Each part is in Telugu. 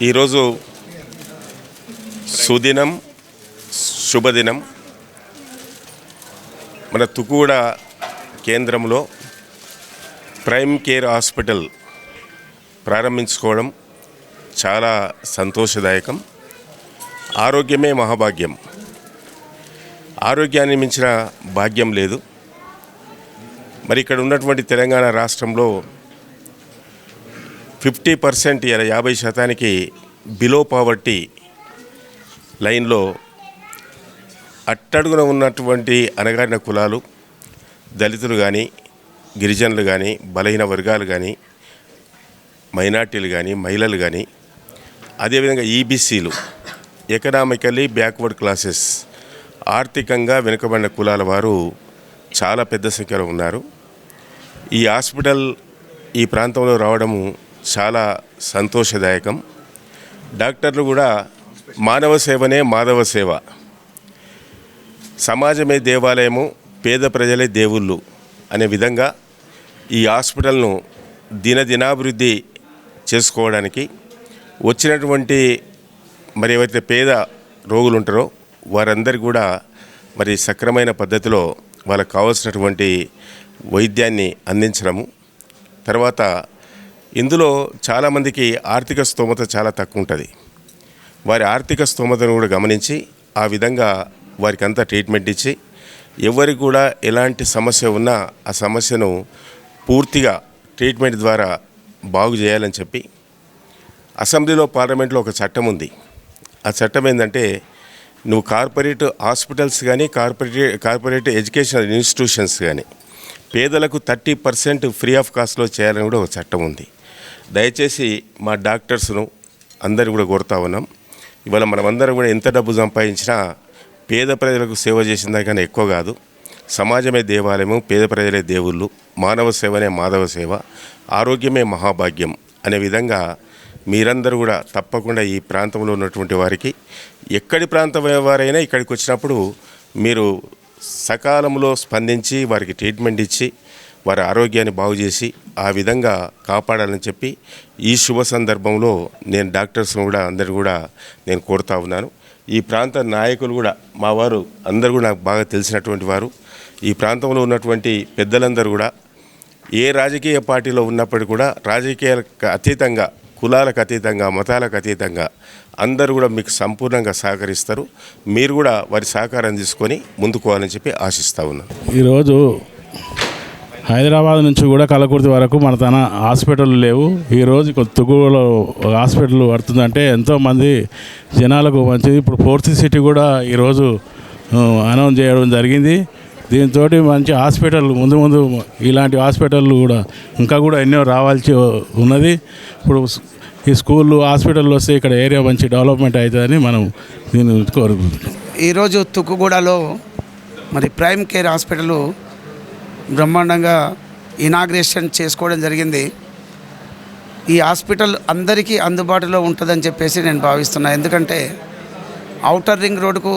ఈరోజు సుదినం, శుభదినం. మన తుక్కుగూడ కేంద్రంలో ప్రైమ్ కేర్ హాస్పిటల్ ప్రారంభించుకోవడం చాలా సంతోషదాయకం. ఆరోగ్యమే మహాభాగ్యం. ఆరోగ్యాన్ని మించిన భాగ్యం లేదు. మరి ఇక్కడ ఉన్నటువంటి తెలంగాణ రాష్ట్రంలో 50% 50% బిలో పావర్టీ లైన్లో అట్టడుగున ఉన్నటువంటి అణగారిన కులాలు, దళితులు కానీ, గిరిజనులు కానీ, బలహీన వర్గాలు కానీ, మైనార్టీలు కానీ, మహిళలు కానీ, అదేవిధంగా ఈబీసీలు, ఎకనామికల్లీ బ్యాక్వర్డ్ క్లాసెస్, ఆర్థికంగా వెనుకబడిన కులాల వారు చాలా పెద్ద సంఖ్యలో ఉన్నారు. ఈ హాస్పిటల్ ఈ ప్రాంతంలో రావడము చాలా సంతోషదాయకం. డాక్టర్లు కూడా మానవ సేవనే మాధవ సేవ, సమాజమే దేవాలయము, పేద ప్రజలే దేవుళ్ళు అనే విధంగా ఈ హాస్పిటల్ను దినదినాభివృద్ధి చేసుకోవడానికి వచ్చినటువంటి మరి ఎవరైతే పేద రోగులు ఉంటారో వారందరికీ కూడా మరి సక్రమైన పద్ధతిలో వాళ్ళకు కావాల్సినటువంటి వైద్యాన్ని అందించడము. తర్వాత ఇందులో చాలామందికి ఆర్థిక స్తోమత చాలా తక్కువ ఉంటుంది. వారి ఆర్థిక స్తోమతను కూడా గమనించి ఆ విధంగా వారికి అంతా ట్రీట్మెంట్ ఇచ్చి ఎవరికి కూడా ఎలాంటి సమస్య ఉన్నా ఆ సమస్యను పూర్తిగా ట్రీట్మెంట్ ద్వారా బాగు చేయాలని చెప్పి అసెంబ్లీలో పార్లమెంట్లో ఒక చట్టం ఉంది. ఆ చట్టం ఏంటంటే నువ్వు కార్పొరేట్ హాస్పిటల్స్ కానీ కార్పొరేట్ ఎడ్యుకేషనల్ ఇన్స్టిట్యూషన్స్ కానీ పేదలకు 30% ఫ్రీ ఆఫ్ కాస్ట్లో చేయాలని కూడా ఒక చట్టం ఉంది. దయచేసి మా డాక్టర్స్ను అందరూ కూడా కోరుతా ఉన్నాం. ఇవాళ మనమందరం కూడా ఎంత డబ్బు సంపాదించినా పేద ప్రజలకు సేవ చేసిన దానికన్నా ఎక్కువ కాదు. సమాజమే దేవాలయము, పేద ప్రజలే దేవుళ్ళు, మానవ సేవనే మాధవ సేవ, ఆరోగ్యమే మహాభాగ్యం అనే విధంగా మీరందరూ కూడా తప్పకుండా ఈ ప్రాంతంలో ఉన్నటువంటి వారికి, ఎక్కడి ప్రాంతం వారైనా ఇక్కడికి వచ్చినప్పుడు మీరు సకాలంలో స్పందించి వారికి ట్రీట్మెంట్ ఇచ్చి వారి ఆరోగ్యాన్ని బాగు చేసి ఆ విధంగా కాపాడాలని చెప్పి ఈ శుభ సందర్భంలో నేను డాక్టర్స్ను కూడా అందరు కూడా నేను కోరుతా ఉన్నాను. ఈ ప్రాంత నాయకులు కూడా మా వారు అందరూ కూడా నాకు బాగా తెలిసినటువంటి వారు. ఈ ప్రాంతంలో ఉన్నటువంటి పెద్దలందరూ కూడా ఏ రాజకీయ పార్టీలో ఉన్నప్పటికీ కూడా రాజకీయాలకు అతీతంగా, కులాలకు అతీతంగా, మతాలకు అతీతంగా అందరూ కూడా మీకు సంపూర్ణంగా సహకరిస్తారు. మీరు కూడా వారి సహకారం తీసుకొని ముందుకోవాలని చెప్పి ఆశిస్తూ ఉన్నాను. ఈరోజు హైదరాబాద్ నుంచి కూడా కలకుర్తి వరకు మన తన హాస్పిటల్ లేవు. ఈరోజు తుక్కుగూడలో హాస్పిటల్ పడుతుందంటే ఎంతోమంది జనాలకు మంచిది. ఇప్పుడు 4th సిటీ కూడా ఈరోజు అనౌన్స్ చేయడం జరిగింది. దీంతో మంచి హాస్పిటల్ ముందు ఇలాంటి హాస్పిటళ్ళు కూడా ఇంకా కూడా ఎన్నో రావాల్సి ఉన్నది. ఇప్పుడు ఈ స్కూళ్ళు, హాస్పిటల్లో వస్తే ఇక్కడ ఏరియా మంచి డెవలప్మెంట్ అవుతుందని మనం దీన్ని కోరుకుంటున్నాం. ఈరోజు తుక్కుగూడలో మరి ప్రైమ్ కేర్ హాస్పిటల్ బ్రహ్మాండంగా ఇనాగ్రేషన్ చేసుకోవడం జరిగింది. ఈ హాస్పిటల్ అందరికీ అందుబాటులో ఉంటుందని చెప్పేసి నేను భావిస్తున్నాను. ఎందుకంటే ఔటర్ రింగ్ రోడ్డుకు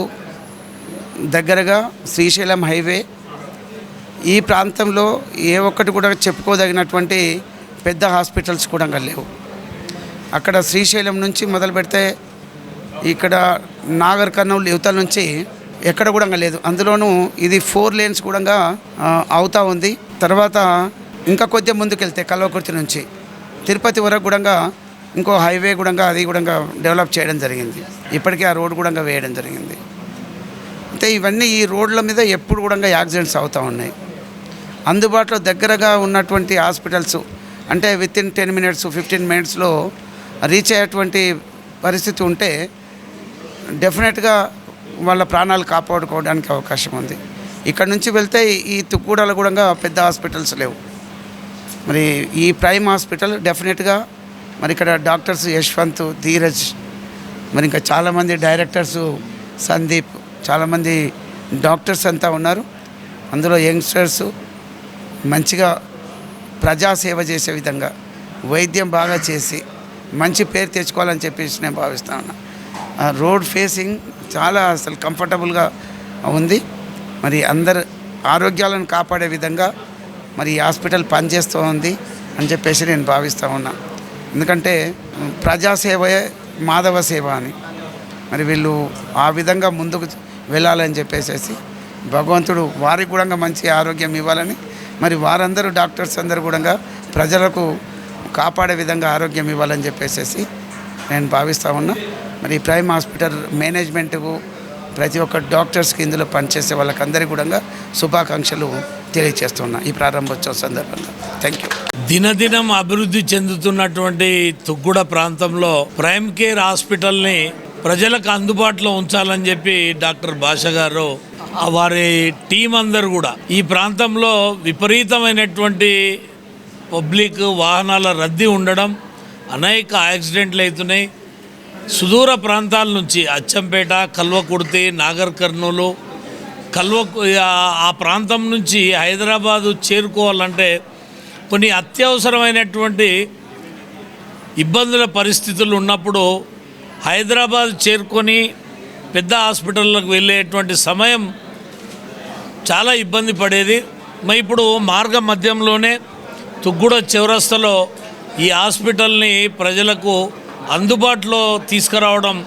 దగ్గరగా శ్రీశైలం హైవే, ఈ ప్రాంతంలో ఏ ఒక్కటి కూడా చెప్పుకోదగినటువంటి పెద్ద హాస్పిటల్స్ కూడా లేవు. అక్కడ శ్రీశైలం నుంచి మొదలు పెడితే ఇక్కడ నాగర్ కర్నూలు యువతల నుంచి ఎక్కడ కూడా లేదు. అందులోనూ ఇది 4 lanes కూడా అవుతూ ఉంది. తర్వాత ఇంకా కొద్దిగా ముందుకెళ్తే కల్వకుర్తి నుంచి తిరుపతి వరకు కూడా ఇంకో హైవే కూడా అది కూడా డెవలప్ చేయడం జరిగింది. ఇప్పటికే ఆ రోడ్ కూడా వేయడం జరిగింది. అంటే ఇవన్నీ ఈ రోడ్ల మీద ఎప్పుడు కూడా యాక్సిడెంట్స్ అవుతూ ఉన్నాయి. అందుబాటులో దగ్గరగా ఉన్నటువంటి హాస్పిటల్స్ అంటే వితిన్ 10 minutes 15 minutesలో రీచ్ అయ్యేటువంటి పరిస్థితి ఉంటే డెఫినెట్గా వాళ్ళ ప్రాణాలు కాపాడుకోవడానికి అవకాశం ఉంది. ఇక్కడ నుంచి వెళ్తే ఈ తుక్కుగూడలో కూడా పెద్ద హాస్పిటల్స్ లేవు. మరి ఈ ప్రైమ్ హాస్పిటల్ డెఫినెట్గా మరి ఇక్కడ డాక్టర్స్ యశ్వంత్, ధీరజ్, మరి ఇంకా చాలామంది డైరెక్టర్సు, సందీప్, చాలామంది డాక్టర్స్ అంతా ఉన్నారు. అందులో యంగ్స్టర్స్ మంచిగా ప్రజాసేవ చేసే విధంగా వైద్యం బాగా చేసి మంచి పేరు తెచ్చుకోవాలని చెప్పేసి నేను భావిస్తా ఉన్నా. రోడ్ ఫేసింగ్ చాలా అసలు కంఫర్టబుల్గా ఉంది. మరి అందరు ఆరోగ్యాలను కాపాడే విధంగా మరి ఈ హాస్పిటల్ పనిచేస్తూ ఉంది అని చెప్పేసి నేను భావిస్తూ ఉన్నా. ఎందుకంటే ప్రజాసేవే మాధవ సేవ అని. మరి వీళ్ళు ఆ విధంగా ముందుకు వెళ్ళాలని చెప్పేసి భగవంతుడు వారికి కూడా మంచి ఆరోగ్యం ఇవ్వాలని, మరి వారందరూ డాక్టర్స్ అందరూ కూడా ప్రజలకు కాపాడే విధంగా ఆరోగ్యం ఇవ్వాలని చెప్పేసి నేను భావిస్తూ ఉన్నా. మరి ఈ ప్రైమ్ హాస్పిటల్ మేనేజ్మెంట్కు, ప్రతి ఒక్క డాక్టర్స్కి, ఇందులో పనిచేసే వాళ్ళకందరికీ కూడా శుభాకాంక్షలు తెలియజేస్తున్నా ఈ ప్రారంభోత్సవ సందర్భంగా. Thank you. దినదినం అభివృద్ధి చెందుతున్నటువంటి తుగ్గూడ ప్రాంతంలో ప్రైమ్ కేర్ హాస్పిటల్ని ప్రజలకు అందుబాటులో ఉంచాలని చెప్పి డాక్టర్ భాష గారు, వారి టీం అందరూ కూడా ఈ ప్రాంతంలో విపరీతమైనటువంటి పబ్లిక్ వాహనాల రద్దీ ఉండడం, అనేక యాక్సిడెంట్లు అవుతున్నాయి. సుదూర ప్రాంతాల నుంచి అచ్చంపేట, కల్వకుర్తి, నాగర్ కర్నూలు, ఆ ప్రాంతం నుంచి హైదరాబాదు చేరుకోవాలంటే కొన్ని అత్యవసరమైనటువంటి ఇబ్బందుల పరిస్థితులు ఉన్నప్పుడు హైదరాబాద్ చేరుకొని పెద్ద హాస్పిటల్లకు వెళ్ళేటువంటి సమయం చాలా ఇబ్బంది పడేది. మరి ఇప్పుడు మార్గ మధ్యంలోనే తుగ్గూడ చౌరస్తాలో ఈ హాస్పిటల్ని ప్రజలకు అందుబాటులో తీసుకురావడం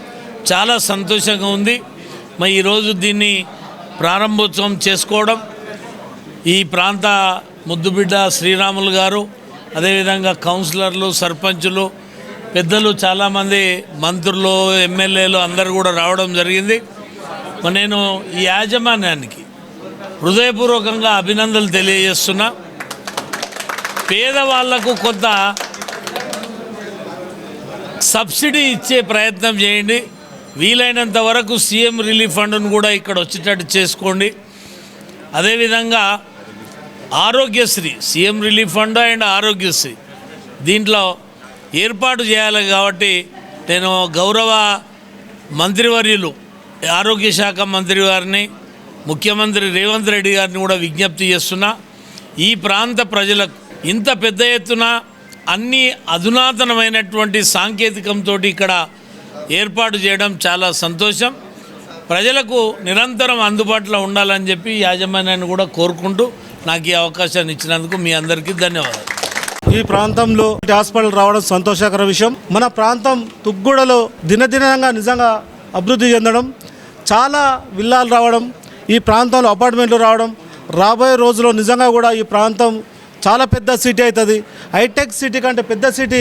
చాలా సంతోషంగా ఉంది. మరి ఈరోజు దీన్ని ప్రారంభోత్సవం చేసుకోవడం ఈ ప్రాంత ముద్దుబిడ్డ శ్రీరాములు గారు, అదేవిధంగా కౌన్సిలర్లు, సర్పంచులు, పెద్దలు, చాలామంది మంత్రులు, ఎమ్మెల్యేలు అందరూ కూడా రావడం జరిగింది. నేను ఈ యాజమాన్యానికి హృదయపూర్వకంగా అభినందనలు తెలియజేస్తున్నా. పేదవాళ్లకు కొంత సబ్సిడీ ఇచ్చే ప్రయత్నం చేయండి. వీలైనంత వరకు సీఎం రిలీఫ్ ఫండ్ను కూడా ఇక్కడ వచ్చేటట్టు చేసుకోండి. అదేవిధంగా Aarogyasri, CM relief fund and Aarogyasri దీంట్లో ఏర్పాటు చేయాలి. కాబట్టి నేను గౌరవ మంత్రివర్యులు, ఆరోగ్య శాఖ మంత్రి గారిని, ముఖ్యమంత్రి రేవంత్ రెడ్డి గారిని కూడా విజ్ఞప్తి చేస్తున్నా. ఈ ప్రాంత ప్రజలకు ఇంత పెద్ద ఎత్తున అన్ని అధునాతనమైనటువంటి సాంకేతికంతో ఇక్కడ ఏర్పాటు చేయడం చాలా సంతోషం. ప్రజలకు నిరంతరం అందుబాటులో ఉండాలని చెప్పి యాజమాన్యాన్ని కూడా కోరుకుంటూ నాకు ఈ అవకాశాన్ని ఇచ్చినందుకు మీ అందరికీ ధన్యవాదాలు. ఈ ప్రాంతంలో హాస్పిటల్ రావడం సంతోషకర విషయం. మన ప్రాంతం తుగ్గూడలో దినదినంగా నిజంగా అభివృద్ధి చెందడం, చాలా విల్లాలు రావడం, ఈ ప్రాంతంలో అపార్ట్మెంట్లు రావడం, రాబోయే రోజుల్లో నిజంగా కూడా ఈ ప్రాంతం చాలా పెద్ద సిటీ అవుతుంది. హైటెక్ సిటీ కంటే పెద్ద సిటీ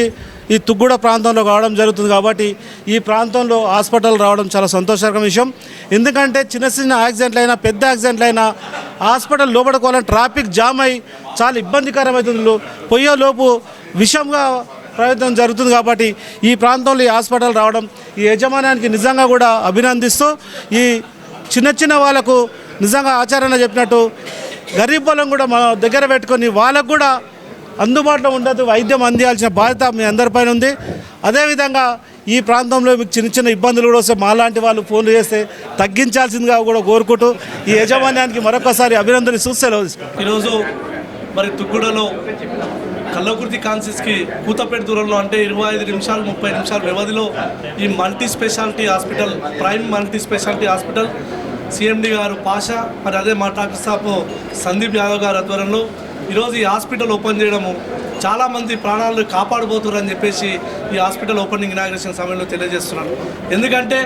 ఈ తుగ్గూడ ప్రాంతంలో కావడం జరుగుతుంది. కాబట్టి ఈ ప్రాంతంలో హాస్పిటల్ రావడం చాలా సంతోషకరమైన విషయం. ఎందుకంటే చిన్న చిన్న యాక్సిడెంట్లు అయినా, పెద్ద యాక్సిడెంట్లు అయినా హాస్పిటల్ లోపడుకోవాలని ట్రాఫిక్ జామ్ అయి చాలా ఇబ్బందికరమవుతుంది. పోయేలోపు విషంగా ప్రయత్నం జరుగుతుంది. కాబట్టి ఈ ప్రాంతంలో ఈ హాస్పిటల్ రావడం ఈ యజమానానికి నిజంగా కూడా అభినందిస్తూ, ఈ చిన్న చిన్న వాళ్ళకు నిజంగా ఆచరణ చెప్పినట్టు గరీబ్ వాళ్ళం కూడా మన దగ్గర పెట్టుకొని వాళ్ళకు కూడా అందుబాటులో ఉండదు వైద్యం అందించాల్సిన బాధ్యత మీ అందరిపైన ఉంది. అదేవిధంగా ఈ ప్రాంతంలో మీకు చిన్న చిన్న ఇబ్బందులు కూడా వస్తే మాలాంటి వాళ్ళు ఫోన్లు చేస్తే తగ్గించాల్సిందిగా కూడా కోరుకుంటూ ఈ యాజమాన్యానికి మరొకసారి అభినందనలు సెలవు తీసుకుంటాం. ఈరోజు మరి తుగ్గూడలో కల్లకుర్తి కాన్సిస్కి కూతపేట దూరంలో అంటే 25 నిమిషాలు 30 నిమిషాల వ్యవధిలో ఈ multi speciality hospital, prime multi speciality hospital CMD గారు పాషా, మరి అదే మా డాక్టర్ సాబ్ సందీప్ యాదవ్ గారి ఆధ్వర్యంలో ఈరోజు ఈ హాస్పిటల్ ఓపెన్ చేయడము చాలామంది ప్రాణాలను కాపాడబోతున్నారని చెప్పేసి ఈ హాస్పిటల్ ఓపెనింగ్ ఇనాగ్రేషన్ సమయంలో తెలియజేస్తున్నాను. ఎందుకంటే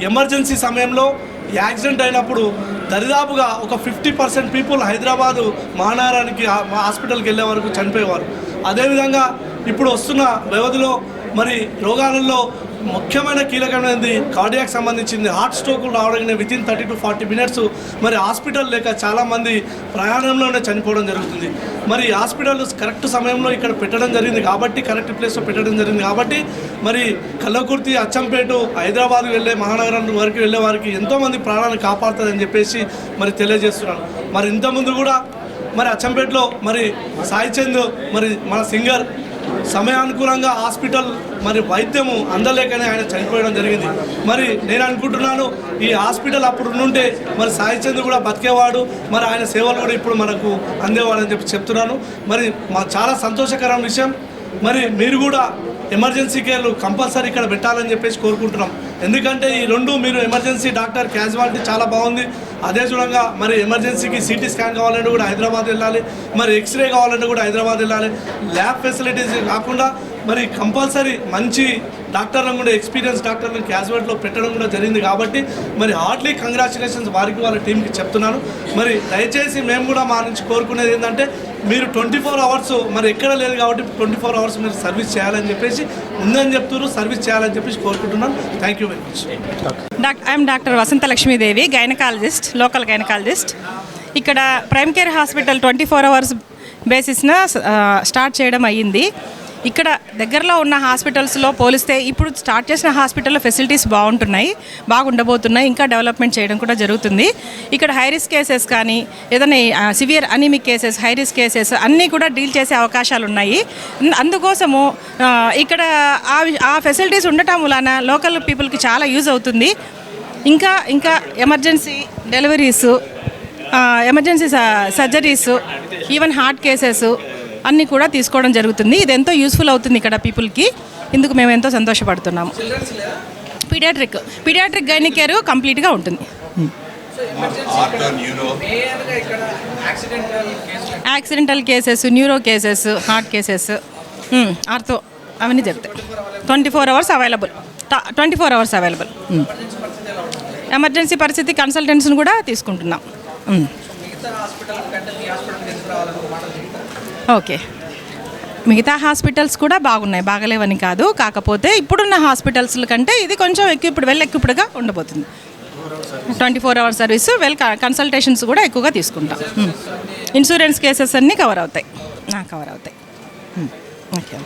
ఎమర్జెన్సీ సమయంలో యాక్సిడెంట్ అయినప్పుడు దరిదాపుగా ఒక 50% పీపుల్ హైదరాబాదు మహానగరానికి హాస్పిటల్కి వెళ్ళే వరకు చనిపోయేవారు. అదేవిధంగా ఇప్పుడు వస్తున్న వ్యవధిలో మరి రోగాలలో ముఖ్యమైన కీలకమైనది కార్డియాక్ సంబంధించింది. హార్ట్ స్ట్రోకులు రావడం వితిన్ 30 to 40 minutes మరి హాస్పిటల్ లేక చాలామంది ప్రయాణంలోనే చనిపోవడం జరుగుతుంది. మరి హాస్పిటల్ కరెక్ట్ సమయంలో ఇక్కడ పెట్టడం జరిగింది కాబట్టి, కరెక్ట్ ప్లేస్లో పెట్టడం జరిగింది కాబట్టి మరి కల్లకుర్తి, అచ్చంపేట, హైదరాబాద్ వెళ్ళే మహానగరం వరకు వెళ్ళే వారికి ఎంతోమంది ప్రాణాలను కాపాడుతుందని చెప్పేసి మరి తెలియజేస్తున్నాను. మరి ఇంతకుముందు కూడా మరి అచ్చంపేటలో మరి సాయి చంద్ మరి మన సింగర్ సమయానుకూలంగా హాస్పిటల్ మరి వైద్యము అందలేకనే ఆయన చనిపోవడం జరిగింది. మరి నేను అనుకుంటున్నాను ఈ హాస్పిటల్ అప్పుడు ఉంటే మరి సాయి చంద్ర కూడా బతికేవాడు, మరి ఆయన సేవలు కూడా ఇప్పుడు మనకు అందేవాడని చెప్తున్నాను. మరి మా చాలా సంతోషకరమైన విషయం. మరి మీరు కూడా ఎమర్జెన్సీ కేర్లు కంపల్సరీ ఇక్కడ పెట్టాలని చెప్పేసి కోరుకుంటున్నాం. ఎందుకంటే ఈ రెండు మీరు ఎమర్జెన్సీ డాక్టర్ క్యాజువాలిటీ చాలా బాగుంది. అదే చూడంగా మరి ఎమర్జెన్సీకి సిటీ స్కాన్ కావాలంటే కూడా హైదరాబాద్ వెళ్ళాలి, మరి ఎక్స్రే కావాలంటే కూడా హైదరాబాద్ వెళ్ళాలి. ల్యాబ్ ఫెసిలిటీస్ కాకుండా మరి కంపల్సరీ మంచి డాక్టర్లను కూడా ఎక్స్పీరియన్స్ డాక్టర్లను క్యాజువాలిటీలో పెట్టడం కూడా జరిగింది కాబట్టి మరి హార్ట్లీ కంగ్రాచులేషన్స్ వారికి వాళ్ళ టీంకి చెప్తున్నాను. మరి దయచేసి మేము కూడా మా నుంచి కోరుకునేది ఏంటంటే మీరు 24 అవర్స్ మరి ఎక్కడ లేదు కాబట్టి 24 అవర్స్ మీరు సర్వీస్ చేయాలని చెప్పేసి ఉందని చెప్తున్నారు, సర్వీస్ చేయాలని చెప్పేసి కోరుకుంటున్నాను. Thank you very much. I'm doctor Vasantha Lakshmidevi, gynaecologist, local gynaecologist. ఇక్కడ ప్రైమ్ కేర్ హాస్పిటల్ 24 అవర్స్ బేసిస్న స్టార్ట్ చేయడం అయ్యింది. ఇక్కడ దగ్గరలో ఉన్న హాస్పిటల్స్లో పోలిస్తే ఇప్పుడు స్టార్ట్ చేసిన హాస్పిటల్లో ఫెసిలిటీస్ బాగుండబోతున్నాయి, ఇంకా డెవలప్మెంట్ చేయడం కూడా జరుగుతుంది. ఇక్కడ హై రిస్క్ కేసెస్ కానీ ఏదైనా severe anaemic cases, high risk cases అన్నీ కూడా డీల్ చేసే అవకాశాలు ఉన్నాయి. అందుకోసము ఇక్కడ ఆ ఫెసిలిటీస్ ఉండటం వలన లోకల్ పీపుల్కి చాలా యూజ్ అవుతుంది. ఇంకా emergency deliveries, emergency surgeries, even heart cases అన్నీ కూడా తీసుకోవడం జరుగుతుంది. ఇది ఎంతో యూస్ఫుల్ అవుతుంది ఇక్కడ పీపుల్కి. ఇందుకు మేము ఎంతో సంతోషపడుతున్నాము. పీడియాట్రిక్ గైనీ కేర్ కంప్లీట్గా ఉంటుంది. Accidental cases, neuro cases, heart cases, ortho అవన్నీ జరుగుతాయి. 24 hours available. 24 hours available. Emergency పరిస్థితి కన్సల్టెంట్స్ని కూడా తీసుకుంటున్నాం. ఓకే, మిగతా హాస్పిటల్స్ కూడా బాగున్నాయి, బాగలేవని కాదు. కాకపోతే ఇప్పుడున్న హాస్పిటల్స్ కంటే ఇది కొంచెం వెల్ ఎక్విప్డ్గా ఉండబోతుంది. 24 అవర్స్ సర్వీస్, కన్సల్టేషన్స్ కూడా ఎక్కువగా తీసుకుంటాం. ఇన్సూరెన్స్ కేసెస్ అన్నీ కవర్ అవుతాయి. ఓకే.